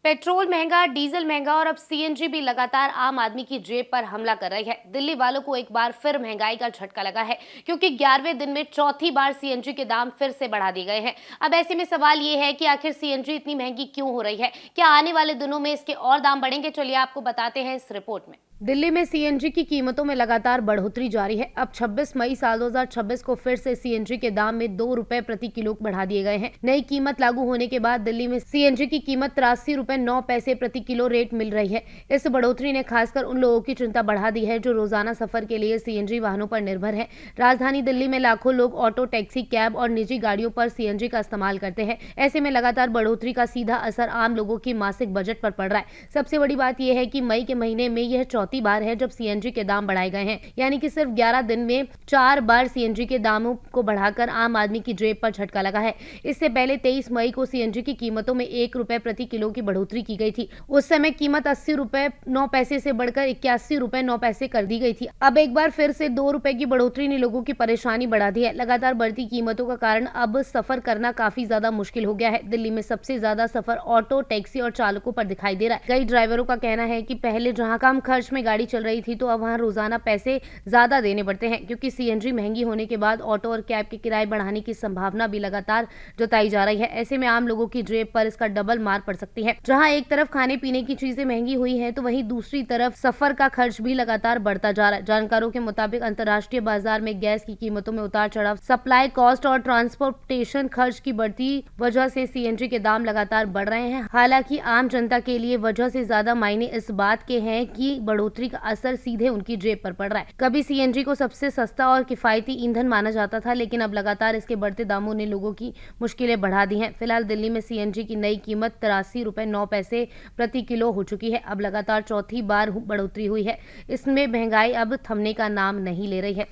Petrol महंगा, diesel महंगा और अब सीएनजी भी लगातार आम आदमी की जेब पर हमला कर रही है। दिल्ली वालों को एक बार फिर महंगाई का झटका लगा है, क्योंकि 11वें दिन में चौथी बार सीएनजी के दाम फिर से बढ़ा दिए गए हैं। अब ऐसे में सवाल ये है कि आखिर सीएनजी इतनी महंगी क्यों हो रही है? क्या आने वाले दिनों में इसके और दाम बढ़ेंगे? चलिए आपको बताते हैं इस रिपोर्ट में। दिल्ली में सीएनजी की कीमतों में लगातार बढ़ोतरी जारी है। अब 26 मई साल 2026 को फिर से सीएनजी के दाम में 2 रुपए प्रति किलो बढ़ा दिए गए हैं। नई कीमत लागू होने के बाद दिल्ली में सीएनजी की कीमत 83 रुपए 9 पैसे प्रति किलो रेट मिल रही है। इस बढ़ोतरी ने खासकर उन लोगों की चिंता बढ़ा दी है जो रोजाना सफर के लिए सीएनजी वाहनों पर निर्भर है। राजधानी दिल्ली में लाखों लोग ऑटो, टैक्सी, कैब और निजी गाड़ियों पर सीएनजी का इस्तेमाल करते हैं। ऐसे में लगातार बढ़ोतरी का सीधा असर आम लोगों की मासिक बजट पर पड़ रहा है। सबसे बड़ी बात यह है कि मई के महीने में यह चौथी बार है जब सीएनजी के दाम बढ़ाए गए हैं, यानी कि सिर्फ 11 दिन में 4 बार सीएनजी के दामों को बढ़ाकर आम आदमी की जेब पर झटका लगा है। इससे पहले 23 मई को सीएनजी की कीमतों में 1 रुपए प्रति किलो की बढ़ोतरी की गई थी। उस समय कीमत 80 रुपए 9 पैसे से बढ़कर 81 रुपए 9 पैसे कर दी गई थी। अब एक बार फिर से 2 रुपए की बढ़ोतरी ने लोगों की परेशानी बढ़ा दी है। लगातार बढ़ती कीमतों का कारण अब सफर करना काफी ज्यादा मुश्किल हो गया है। दिल्ली में सबसे ज्यादा सफर ऑटो, टैक्सी और चालकों पर दिखाई दे रहा है। कई ड्राइवरों का कहना है कि पहले जहां कम खर्च में गाड़ी चल रही थी तो अब वहां रोजाना पैसे ज्यादा देने पड़ते हैं, क्योंकि सीएनजी महंगी होने के बाद ऑटो और कैब के किराए बढ़ाने की संभावना भी लगातार जताई जा रही है। ऐसे में आम लोगों की जेब पर इसका डबल मार पड़ सकती है। जहां एक तरफ खाने पीने की चीजें महंगी हुई है तो वहीं दूसरी तरफ सफर का खर्च भी लगातार बढ़ता जा रहा है। जानकारों के मुताबिक अंतर्राष्ट्रीय बाजार में गैस की कीमतों में उतार चढ़ाव, सप्लाई कॉस्ट और ट्रांसपोर्टेशन खर्च की बढ़ती वजह से सीएनजी के दाम लगातार बढ़ रहे हैं। हालांकि आम जनता के लिए वजह से ज्यादा मायने इस बात के हैं कि बढ़ोतरी का असर सीधे उनकी जेब पर पड़ रहा है। कभी सीएनजी को सबसे सस्ता और किफायती ईंधन माना जाता था, लेकिन अब लगातार इसके बढ़ते दामों ने लोगों की मुश्किलें बढ़ा दी हैं। फिलहाल दिल्ली में सीएनजी की नई कीमत 83 रुपए 9 पैसे प्रति किलो हो चुकी है। अब लगातार चौथी बार बढ़ोतरी हुई है। इसमें महंगाई अब थमने का नाम नहीं ले रही है।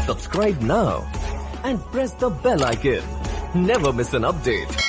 Subscribe now and press the bell icon. Never miss an update.